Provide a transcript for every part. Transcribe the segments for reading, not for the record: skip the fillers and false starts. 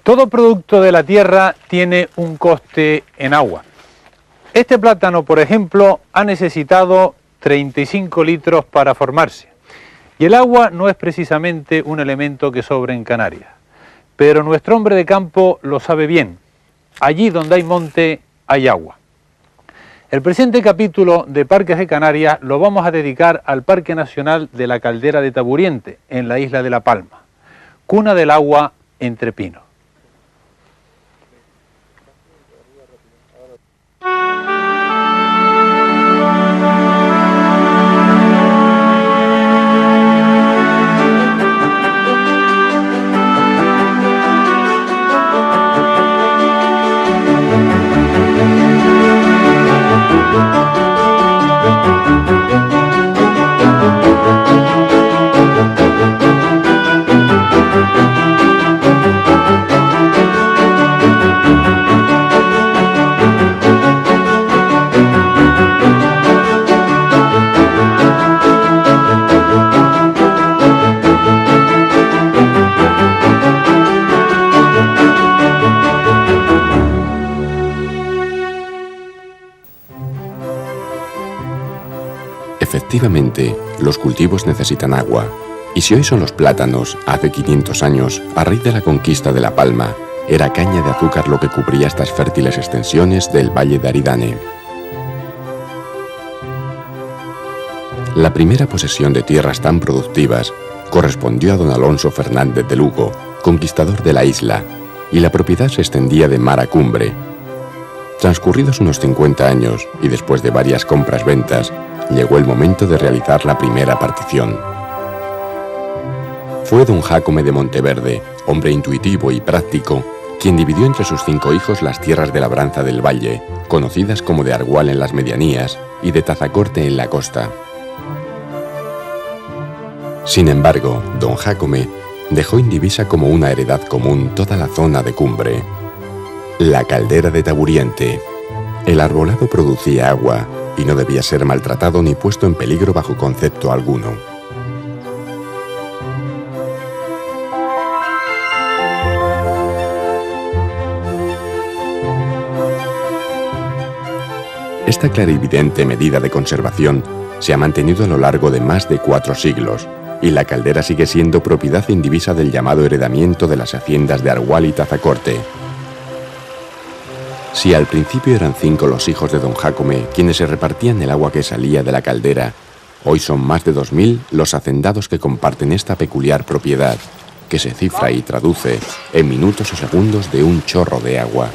Todo producto de la tierra tiene un coste en agua. Este plátano, por ejemplo, ha necesitado 35 litros para formarse. Y el agua no es precisamente un elemento que sobre en Canarias. Pero nuestro hombre de campo lo sabe bien. Allí donde hay monte, hay agua. El presente capítulo de Parques de Canarias lo vamos a dedicar al Parque Nacional de la Caldera de Taburiente, en la isla de La Palma, cuna del agua entre pinos. Efectivamente, los cultivos necesitan agua, y si hoy son los plátanos, hace 500 años, a raíz de la conquista de La Palma, era caña de azúcar lo que cubría estas fértiles extensiones del Valle de Aridane. La primera posesión de tierras tan productivas correspondió a don Alonso Fernández de Lugo, conquistador de la isla, y la propiedad se extendía de mar a cumbre. Transcurridos unos 50 años, y después de varias compras-ventas, llegó el momento de realizar la primera partición. Fue don Jácome de Monteverde, hombre intuitivo y práctico, quien dividió entre sus 5 hijos las tierras de labranza del valle, conocidas como de Argual en las medianías y de Tazacorte en la costa. Sin embargo, don Jácome dejó indivisa como una heredad común toda la zona de cumbre. La caldera de Taburiente. El arbolado producía agua y no debía ser maltratado ni puesto en peligro bajo concepto alguno. Esta clarividente medida de conservación se ha mantenido a lo largo de más de 4 siglos, y la caldera sigue siendo propiedad indivisa del llamado heredamiento de las haciendas de Argual y Tazacorte. Si al principio eran 5 los hijos de don Jácome quienes se repartían el agua que salía de la caldera, hoy son más de 2000 los hacendados que comparten esta peculiar propiedad, que se cifra y traduce en minutos o segundos de un chorro de agua.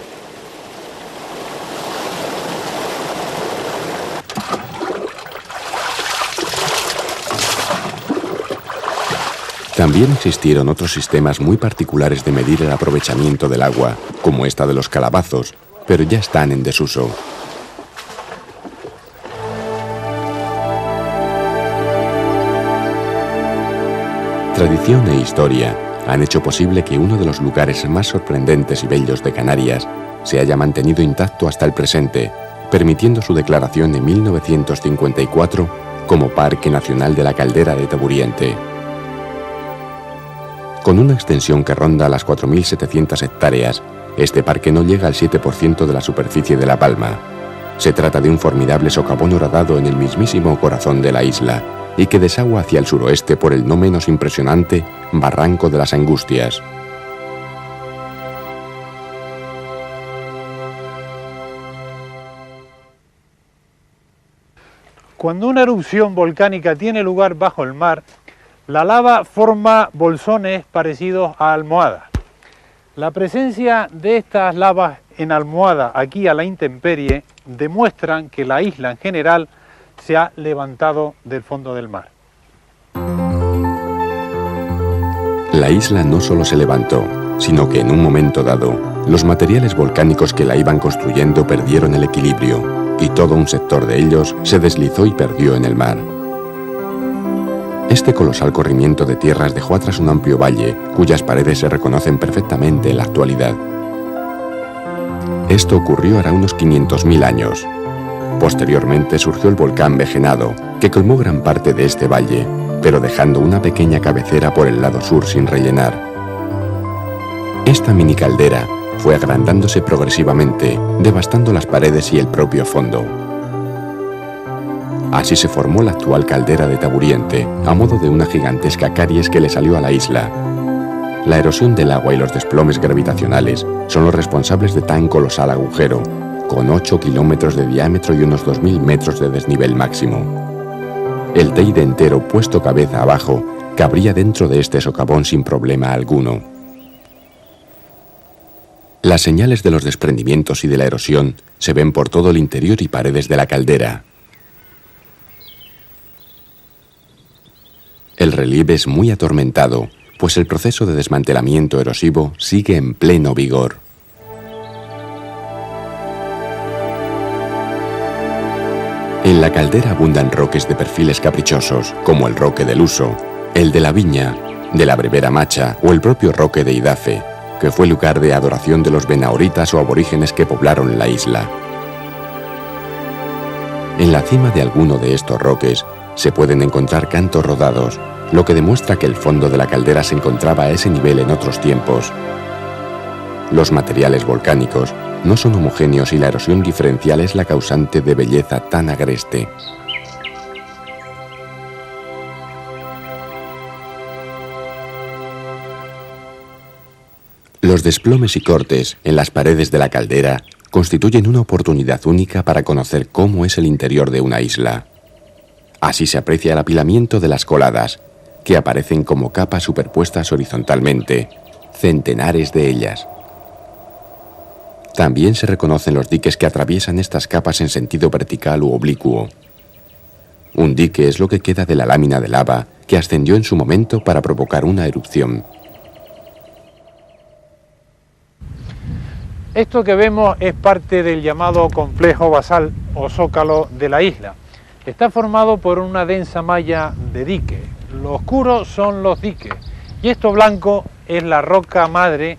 También existieron otros sistemas muy particulares de medir el aprovechamiento del agua, como esta de los calabazos, pero ya están en desuso. Tradición e historia han hecho posible que uno de los lugares más sorprendentes y bellos de Canarias se haya mantenido intacto hasta el presente, permitiendo su declaración en 1954 como Parque Nacional de la Caldera de Taburiente. Con una extensión que ronda las 4.700 hectáreas, este parque no llega al 7% de la superficie de La Palma. Se trata de un formidable socavón horadado en el mismísimo corazón de la isla y que desagua hacia el suroeste por el no menos impresionante Barranco de las Angustias. Cuando una erupción volcánica tiene lugar bajo el mar, la lava forma bolsones parecidos a almohadas. La presencia de estas lavas en almohada aquí a la intemperie demuestran que la isla en general se ha levantado del fondo del mar. La isla no solo se levantó, sino que en un momento dado, los materiales volcánicos que la iban construyendo perdieron el equilibrio y todo un sector de ellos se deslizó y perdió en el mar. Este colosal corrimiento de tierras dejó atrás un amplio valle, cuyas paredes se reconocen perfectamente en la actualidad. Esto ocurrió hará unos 500.000 años. Posteriormente surgió el volcán Vejenado, que colmó gran parte de este valle, pero dejando una pequeña cabecera por el lado sur sin rellenar. Esta mini caldera fue agrandándose progresivamente, devastando las paredes y el propio fondo. Así se formó la actual caldera de Taburiente, a modo de una gigantesca caries que le salió a la isla. La erosión del agua y los desplomes gravitacionales son los responsables de tan colosal agujero, con 8 kilómetros de diámetro y unos 2000 metros de desnivel máximo. El Teide entero, puesto cabeza abajo, cabría dentro de este socavón sin problema alguno. Las señales de los desprendimientos y de la erosión se ven por todo el interior y paredes de la caldera. El relieve es muy atormentado, pues el proceso de desmantelamiento erosivo sigue en pleno vigor. En la caldera abundan roques de perfiles caprichosos, como el roque del Uso, el de la Viña, de la Brevera Macha o el propio roque de Idafe, que fue lugar de adoración de los benaoritas o aborígenes que poblaron la isla. En la cima de alguno de estos roques se pueden encontrar cantos rodados, lo que demuestra que el fondo de la caldera se encontraba a ese nivel en otros tiempos. Los materiales volcánicos no son homogéneos y la erosión diferencial es la causante de belleza tan agreste. Los desplomes y cortes en las paredes de la caldera constituyen una oportunidad única para conocer cómo es el interior de una isla. Así se aprecia el apilamiento de las coladas, que aparecen como capas superpuestas horizontalmente, centenares de ellas. También se reconocen los diques que atraviesan estas capas en sentido vertical u oblicuo. Un dique es lo que queda de la lámina de lava que ascendió en su momento para provocar una erupción. Esto que vemos es parte del llamado complejo basal o zócalo de la isla. Está formado por una densa malla de diques. Lo oscuro son los diques y esto blanco es la roca madre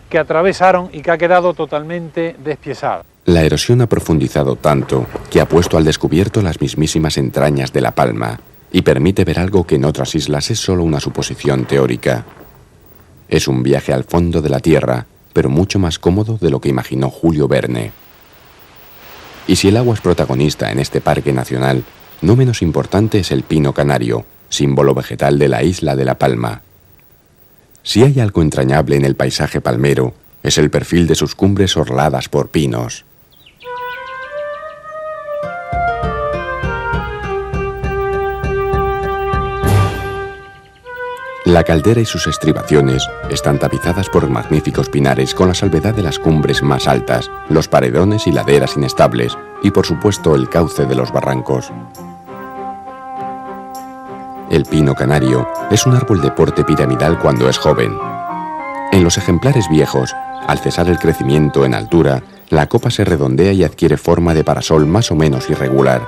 que atravesaron y que ha quedado totalmente despiezada. La erosión ha profundizado tanto que ha puesto al descubierto las mismísimas entrañas de La Palma y permite ver algo que en otras islas es solo una suposición teórica. Es un viaje al fondo de la tierra, pero mucho más cómodo de lo que imaginó Julio Verne. Y si el agua es protagonista en este parque nacional, no menos importante es el pino canario, símbolo vegetal de la isla de La Palma. Si hay algo entrañable en el paisaje palmero, es el perfil de sus cumbres orladas por pinos. La caldera y sus estribaciones están tapizadas por magníficos pinares con la salvedad de las cumbres más altas, los paredones y laderas inestables y por supuesto el cauce de los barrancos. El pino canario es un árbol de porte piramidal cuando es joven. En los ejemplares viejos, al cesar el crecimiento en altura, la copa se redondea y adquiere forma de parasol más o menos irregular.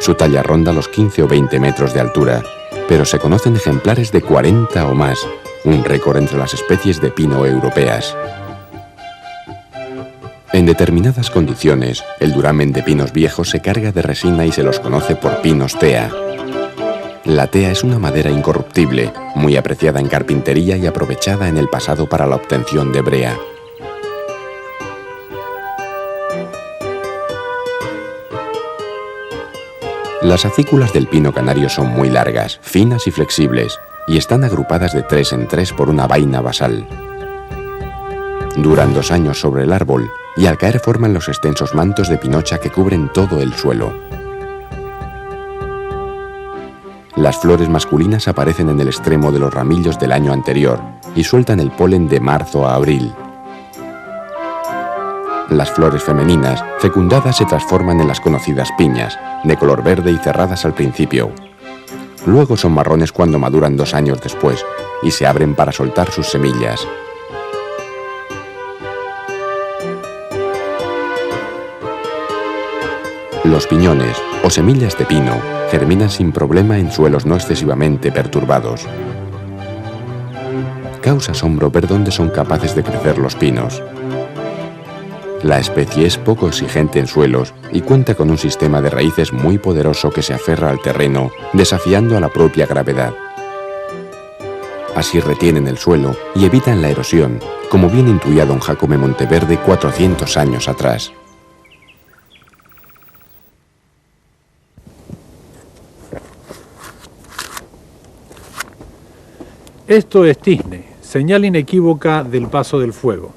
Su talla ronda los 15 o 20 metros de altura, pero se conocen ejemplares de 40 o más, un récord entre las especies de pino europeas. En determinadas condiciones, el duramen de pinos viejos se carga de resina y se los conoce por pinos tea. La tea es una madera incorruptible, muy apreciada en carpintería y aprovechada en el pasado para la obtención de brea. Las acículas del pino canario son muy largas, finas y flexibles, y están agrupadas de 3 en 3 por una vaina basal. Duran 2 años sobre el árbol, y al caer forman los extensos mantos de pinocha que cubren todo el suelo. Las flores masculinas aparecen en el extremo de los ramillos del año anterior, y sueltan el polen de marzo a abril. Las flores femeninas, fecundadas, se transforman en las conocidas piñas, de color verde y cerradas al principio. Luego son marrones cuando maduran 2 años después, y se abren para soltar sus semillas. Los piñones, o semillas de pino, germinan sin problema en suelos no excesivamente perturbados. Causa asombro ver dónde son capaces de crecer los pinos. La especie es poco exigente en suelos y cuenta con un sistema de raíces muy poderoso que se aferra al terreno, desafiando a la propia gravedad. Así retienen el suelo y evitan la erosión, como bien intuía don Jacome Monteverde 400 años atrás. Esto es tizne, señal inequívoca del paso del fuego.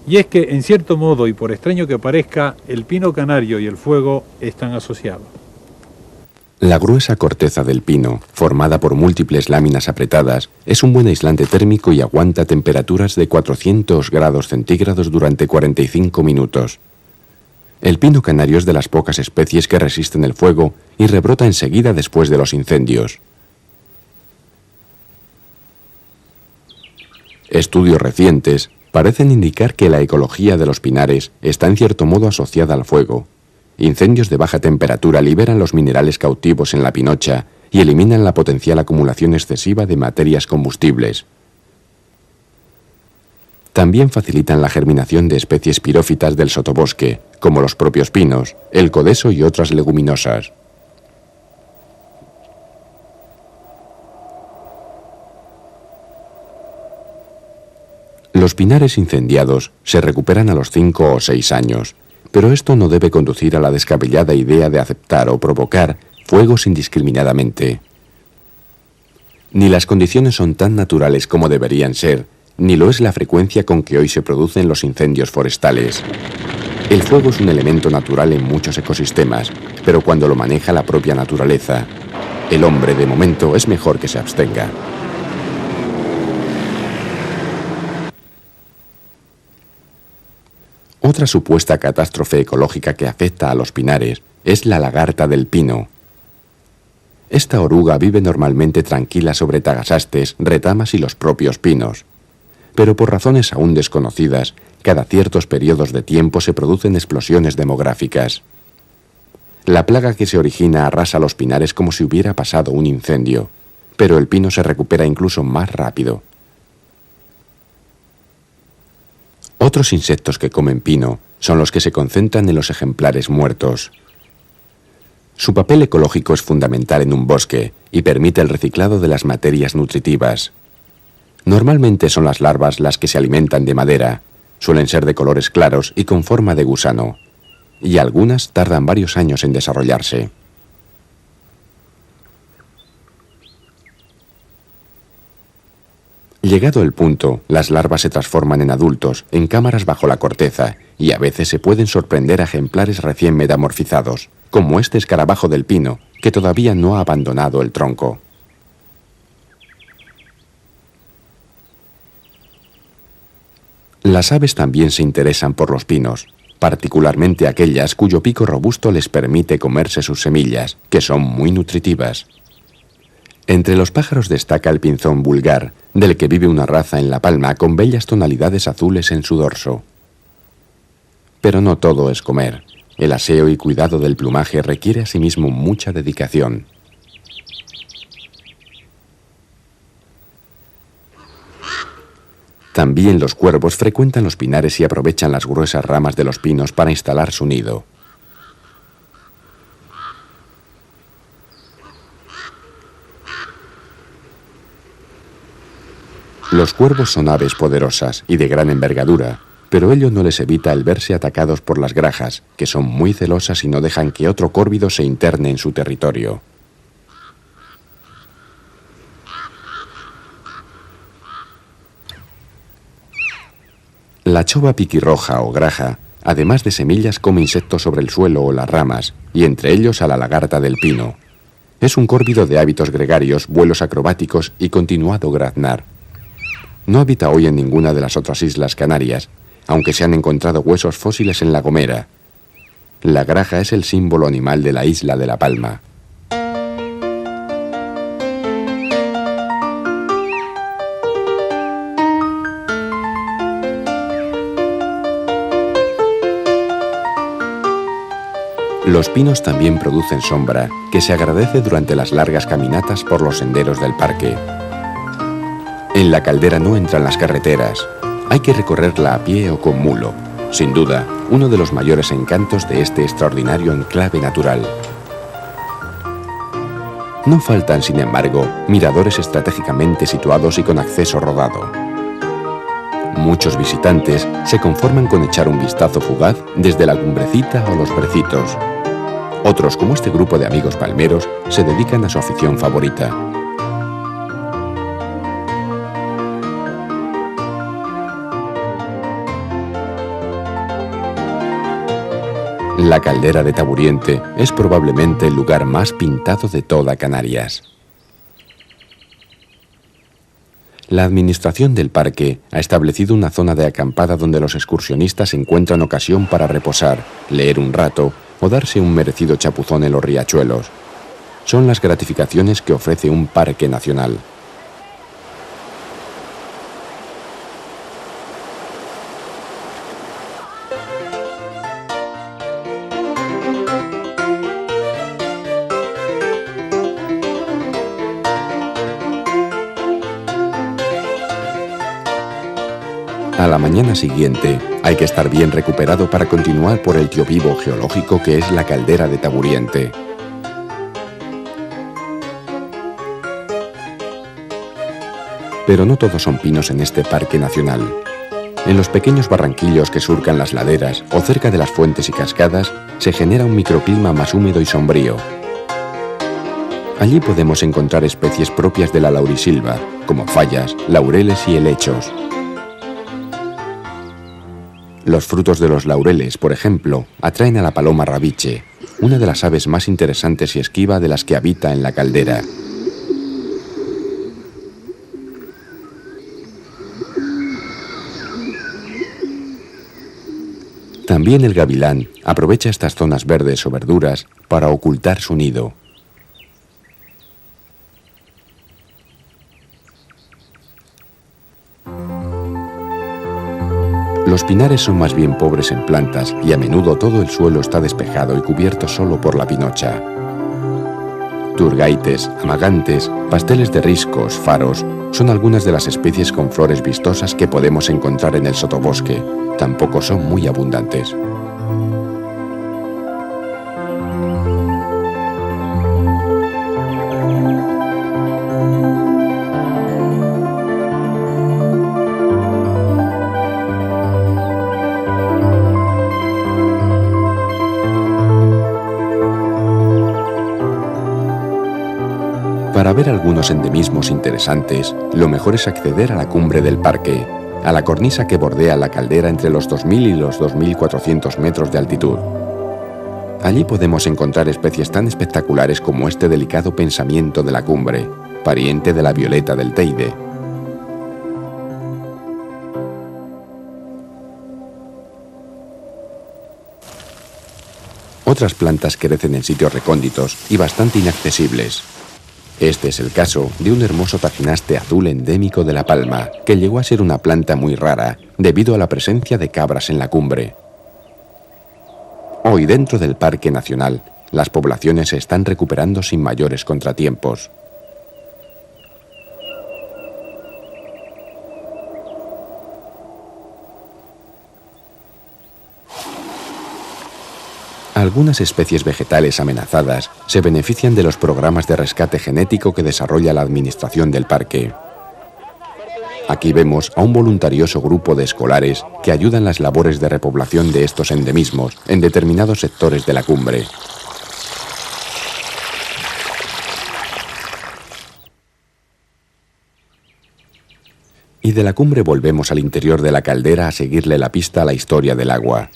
Y es que, en cierto modo, y por extraño que parezca, el pino canario y el fuego están asociados. La gruesa corteza del pino, formada por múltiples láminas apretadas, es un buen aislante térmico y aguanta temperaturas de 400 grados centígrados durante 45 minutos. El pino canario es de las pocas especies que resisten el fuego y rebrota enseguida después de los incendios. Estudios recientes parecen indicar que la ecología de los pinares está en cierto modo asociada al fuego. Incendios de baja temperatura liberan los minerales cautivos en la pinocha y eliminan la potencial acumulación excesiva de materias combustibles. También facilitan la germinación de especies pirófitas del sotobosque, como los propios pinos, el codeso y otras leguminosas. Los pinares incendiados se recuperan a los 5 o 6 años, pero esto no debe conducir a la descabellada idea de aceptar o provocar fuegos indiscriminadamente. Ni las condiciones son tan naturales como deberían ser, ni lo es la frecuencia con que hoy se producen los incendios forestales. El fuego es un elemento natural en muchos ecosistemas, pero cuando lo maneja la propia naturaleza, el hombre de momento es mejor que se abstenga. Otra supuesta catástrofe ecológica que afecta a los pinares es la lagarta del pino. Esta oruga vive normalmente tranquila sobre tagasastes, retamas y los propios pinos. Pero por razones aún desconocidas, cada ciertos periodos de tiempo se producen explosiones demográficas. La plaga que se origina arrasa los pinares como si hubiera pasado un incendio, pero el pino se recupera incluso más rápido. Otros insectos que comen pino son los que se concentran en los ejemplares muertos. Su papel ecológico es fundamental en un bosque y permite el reciclado de las materias nutritivas. Normalmente son las larvas las que se alimentan de madera, suelen ser de colores claros y con forma de gusano, y algunas tardan varios años en desarrollarse. Llegado el punto, las larvas se transforman en adultos, en cámaras bajo la corteza, y a veces se pueden sorprender a ejemplares recién metamorfizados, como este escarabajo del pino, que todavía no ha abandonado el tronco. Las aves también se interesan por los pinos, particularmente aquellas cuyo pico robusto les permite comerse sus semillas, que son muy nutritivas. Entre los pájaros destaca el pinzón vulgar, del que vive una raza en La Palma con bellas tonalidades azules en su dorso. Pero no todo es comer. El aseo y cuidado del plumaje requiere asimismo mucha dedicación. También los cuervos frecuentan los pinares y aprovechan las gruesas ramas de los pinos para instalar su nido. Los cuervos son aves poderosas y de gran envergadura, pero ello no les evita el verse atacados por las grajas, que son muy celosas y no dejan que otro córvido se interne en su territorio. La chova piquirroja o graja, además de semillas, come insectos sobre el suelo o las ramas, y entre ellos a la lagarta del pino. Es un córvido de hábitos gregarios, vuelos acrobáticos y continuado graznar. No habita hoy en ninguna de las otras islas Canarias, aunque se han encontrado huesos fósiles en La Gomera. La graja es el símbolo animal de la isla de La Palma. Los pinos también producen sombra, que se agradece durante las largas caminatas por los senderos del parque. En la caldera no entran las carreteras. Hay que recorrerla a pie o con mulo. Sin duda, uno de los mayores encantos de este extraordinario enclave natural. No faltan, sin embargo, miradores estratégicamente situados y con acceso rodado. Muchos visitantes se conforman con echar un vistazo fugaz desde la cumbrecita o los brecitos. Otros, como este grupo de amigos palmeros, se dedican a su afición favorita. La caldera de Taburiente es probablemente el lugar más pintado de toda Canarias. La administración del parque ha establecido una zona de acampada donde los excursionistas encuentran ocasión para reposar, leer un rato o darse un merecido chapuzón en los riachuelos. Son las gratificaciones que ofrece un parque nacional. A la mañana siguiente hay que estar bien recuperado para continuar por el tío vivo geológico que es la caldera de Taburiente. Pero no todos son pinos en este parque nacional. En los pequeños barranquillos que surcan las laderas o cerca de las fuentes y cascadas se genera un microclima más húmedo y sombrío. Allí podemos encontrar especies propias de la laurisilva, como fallas, laureles y helechos. Los frutos de los laureles, por ejemplo, atraen a la paloma rabiche, una de las aves más interesantes y esquiva de las que habita en la caldera. También el gavilán aprovecha estas zonas verdes o verduras para ocultar su nido. Los pinares son más bien pobres en plantas y a menudo todo el suelo está despejado y cubierto solo por la pinocha. Turgaites, amagantes, pasteles de riscos, faros, son algunas de las especies con flores vistosas que podemos encontrar en el sotobosque. Tampoco son muy abundantes. Para ver algunos endemismos interesantes, lo mejor es acceder a la cumbre del parque, a la cornisa que bordea la caldera entre los 2.000 y los 2.400 metros de altitud. Allí podemos encontrar especies tan espectaculares como este delicado pensamiento de la cumbre, pariente de la violeta del Teide. Otras plantas crecen en sitios recónditos y bastante inaccesibles. Este es el caso de un hermoso tacinaste azul endémico de La Palma, que llegó a ser una planta muy rara debido a la presencia de cabras en la cumbre. Hoy, dentro del Parque Nacional, las poblaciones se están recuperando sin mayores contratiempos. Algunas especies vegetales amenazadas se benefician de los programas de rescate genético que desarrolla la administración del parque. Aquí vemos a un voluntarioso grupo de escolares que ayudan las labores de repoblación de estos endemismos en determinados sectores de la cumbre. Y de la cumbre volvemos al interior de la caldera a seguirle la pista a la historia del agua.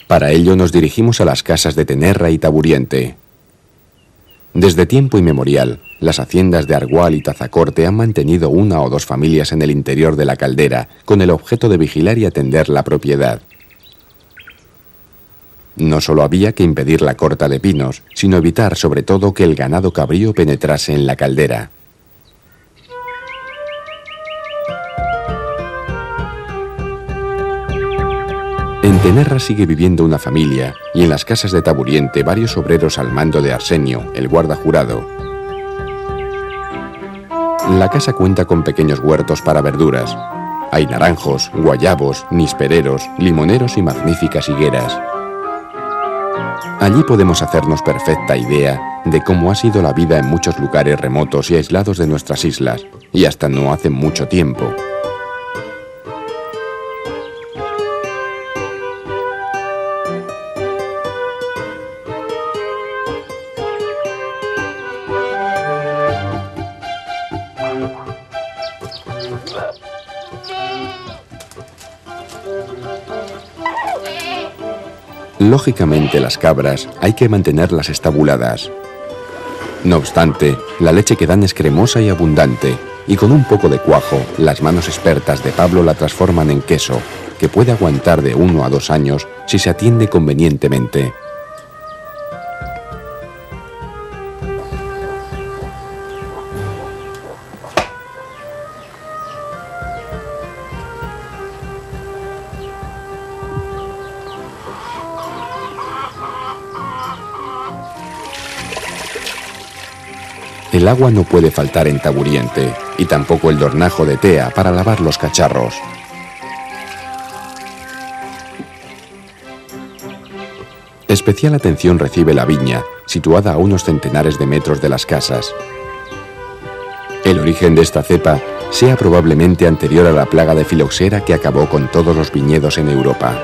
Para ello nos dirigimos a las casas de Tenerra y Taburiente. Desde tiempo inmemorial, las haciendas de Argual y Tazacorte han mantenido una o dos familias en el interior de la caldera con el objeto de vigilar y atender la propiedad. No solo había que impedir la corta de pinos, sino evitar sobre todo que el ganado cabrío penetrase en la caldera. En Tenerra sigue viviendo una familia y en las casas de Taburiente varios obreros al mando de Arsenio, el guarda jurado. La casa cuenta con pequeños huertos para verduras. Hay naranjos, guayabos, nispereros, limoneros y magníficas higueras. Allí podemos hacernos perfecta idea de cómo ha sido la vida en muchos lugares remotos y aislados de nuestras islas, y hasta no hace mucho tiempo. Lógicamente, las cabras hay que mantenerlas estabuladas. No obstante, la leche que dan es cremosa y abundante, y con un poco de cuajo, las manos expertas de Pablo la transforman en queso, que puede aguantar de 1 a 2 años si se atiende convenientemente. El agua no puede faltar en Taburiente, y tampoco el dornajo de tea para lavar los cacharros. Especial atención recibe la viña, situada a unos centenares de metros de las casas. El origen de esta cepa sea probablemente anterior a la plaga de filoxera que acabó con todos los viñedos en Europa.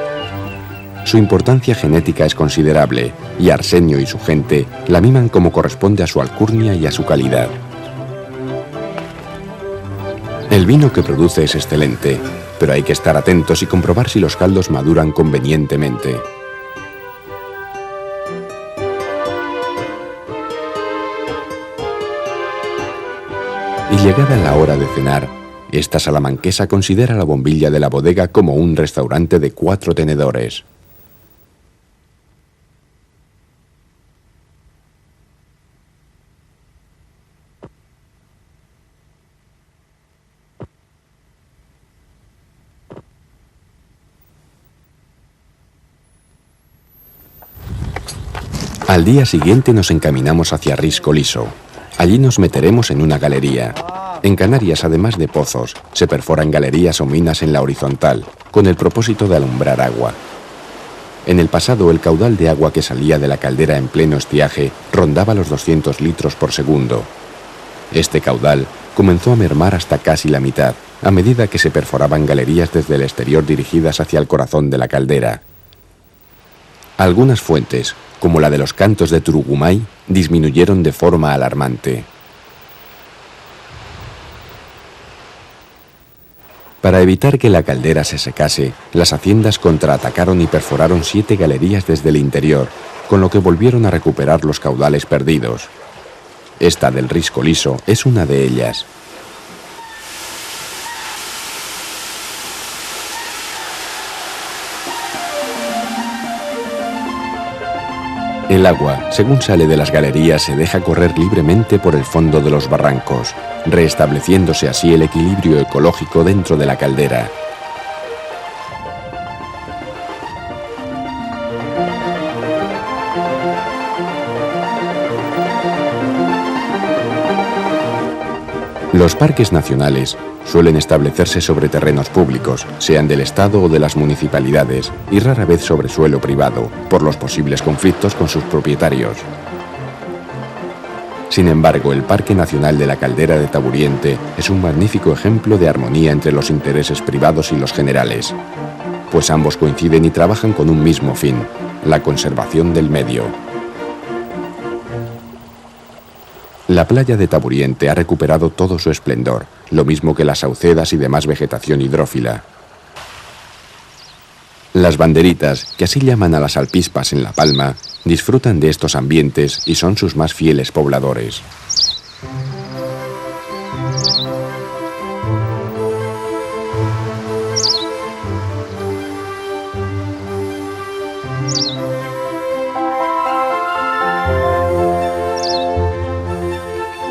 Su importancia genética es considerable, y Arsenio y su gente la miman como corresponde a su alcurnia y a su calidad. El vino que produce es excelente, pero hay que estar atentos y comprobar si los caldos maduran convenientemente. Y llegada la hora de cenar, esta salamanquesa considera la bombilla de la bodega como un restaurante de 4 tenedores. Al día siguiente nos encaminamos hacia Risco Liso. Allí nos meteremos en una galería. En Canarias, además de pozos, se perforan galerías o minas en la horizontal, con el propósito de alumbrar agua. En el pasado, el caudal de agua que salía de la caldera en pleno estiaje rondaba los 200 litros por segundo. Este caudal comenzó a mermar hasta casi la mitad, a medida que se perforaban galerías desde el exterior dirigidas hacia el corazón de la caldera. Algunas fuentes, como la de los Cantos de Turugumay, disminuyeron de forma alarmante. Para evitar que la caldera se secase, las haciendas contraatacaron y perforaron 7 galerías desde el interior, con lo que volvieron a recuperar los caudales perdidos. Esta del Risco Liso es una de ellas. El agua, según sale de las galerías, se deja correr libremente por el fondo de los barrancos, restableciéndose así el equilibrio ecológico dentro de la caldera. Los parques nacionales suelen establecerse sobre terrenos públicos, sean del Estado o de las municipalidades, y rara vez sobre suelo privado, por los posibles conflictos con sus propietarios. Sin embargo, el Parque Nacional de la Caldera de Taburiente es un magnífico ejemplo de armonía entre los intereses privados y los generales, pues ambos coinciden y trabajan con un mismo fin, la conservación del medio. La playa de Taburiente ha recuperado todo su esplendor, lo mismo que las saucedas y demás vegetación hidrófila. Las banderitas, que así llaman a las alpispas en La Palma, disfrutan de estos ambientes y son sus más fieles pobladores.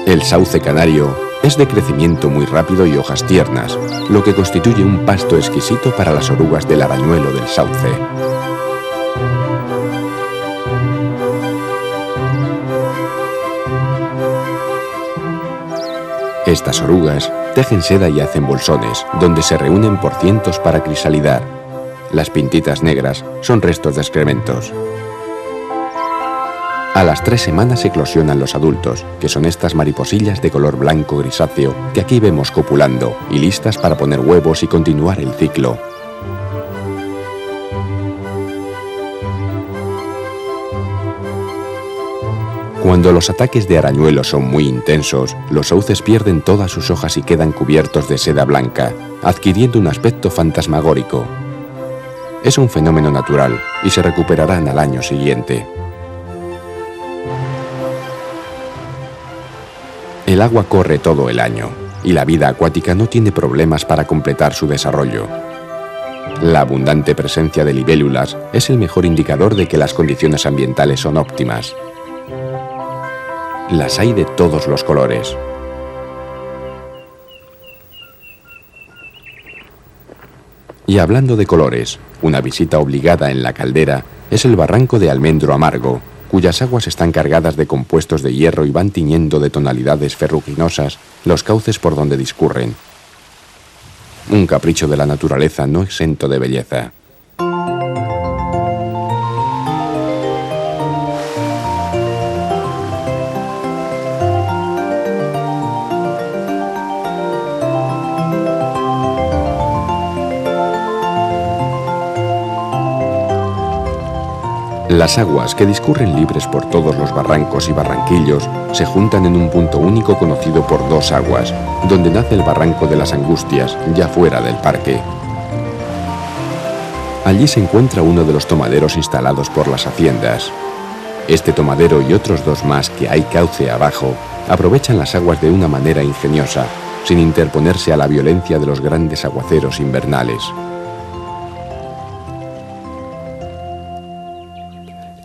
El sauce canario es de crecimiento muy rápido y hojas tiernas, lo que constituye un pasto exquisito para las orugas del arañuelo del sauce. Estas orugas tejen seda y hacen bolsones, donde se reúnen por cientos para crisalidar. Las pintitas negras son restos de excrementos. A las 3 semanas eclosionan los adultos, que son estas mariposillas de color blanco grisáceo que aquí vemos copulando y listas para poner huevos y continuar el ciclo. Cuando los ataques de arañuelos son muy intensos, los sauces pierden todas sus hojas y quedan cubiertos de seda blanca, adquiriendo un aspecto fantasmagórico. Es un fenómeno natural y se recuperarán al año siguiente. El agua corre todo el año y la vida acuática no tiene problemas para completar su desarrollo. La abundante presencia de libélulas es el mejor indicador de que las condiciones ambientales son óptimas. Las hay de todos los colores. Y hablando de colores, una visita obligada en la caldera es el barranco de Almendro Amargo, cuyas aguas están cargadas de compuestos de hierro y van tiñendo de tonalidades ferruginosas los cauces por donde discurren. Un capricho de la naturaleza no exento de belleza. Las aguas, que discurren libres por todos los barrancos y barranquillos, se juntan en un punto único conocido por Dos Aguas, donde nace el barranco de las Angustias, ya fuera del parque. Allí se encuentra uno de los tomaderos instalados por las haciendas. Este tomadero y otros 2 más que hay cauce abajo, aprovechan las aguas de una manera ingeniosa, sin interponerse a la violencia de los grandes aguaceros invernales.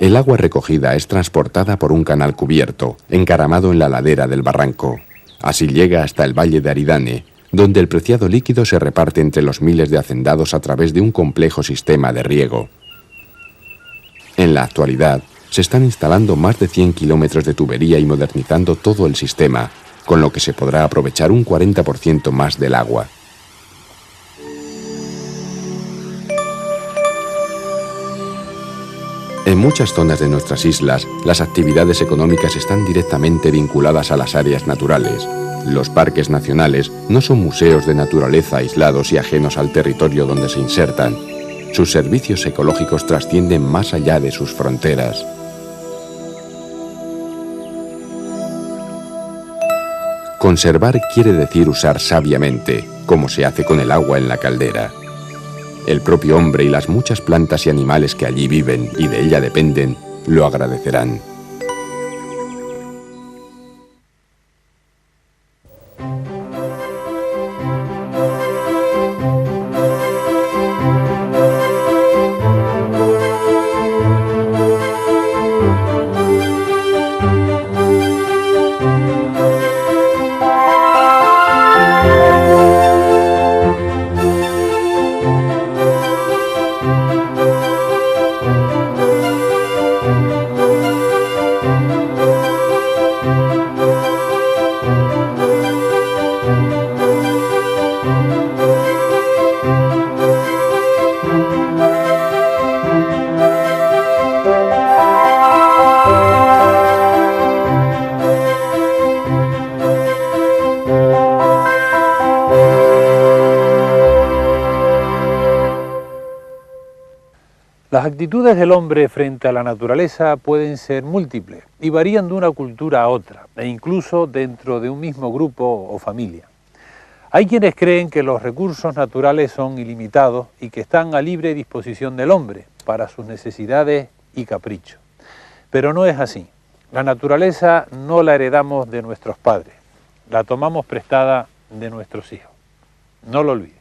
El agua recogida es transportada por un canal cubierto, encaramado en la ladera del barranco. Así llega hasta el valle de Aridane, donde el preciado líquido se reparte entre los miles de hacendados a través de un complejo sistema de riego. En la actualidad, se están instalando más de 100 kilómetros de tubería y modernizando todo el sistema, con lo que se podrá aprovechar un 40% más del agua. En muchas zonas de nuestras islas, las actividades económicas están directamente vinculadas a las áreas naturales. Los parques nacionales no son museos de naturaleza aislados y ajenos al territorio donde se insertan. Sus servicios ecológicos trascienden más allá de sus fronteras. Conservar quiere decir usar sabiamente, como se hace con el agua en la caldera. El propio hombre y las muchas plantas y animales que allí viven y de ella dependen, lo agradecerán. Las actitudes del hombre frente a la naturaleza pueden ser múltiples y varían de una cultura a otra, e incluso dentro de un mismo grupo o familia. Hay quienes creen que los recursos naturales son ilimitados y que están a libre disposición del hombre para sus necesidades y caprichos. Pero no es así. La naturaleza no la heredamos de nuestros padres, la tomamos prestada de nuestros hijos. No lo olvides.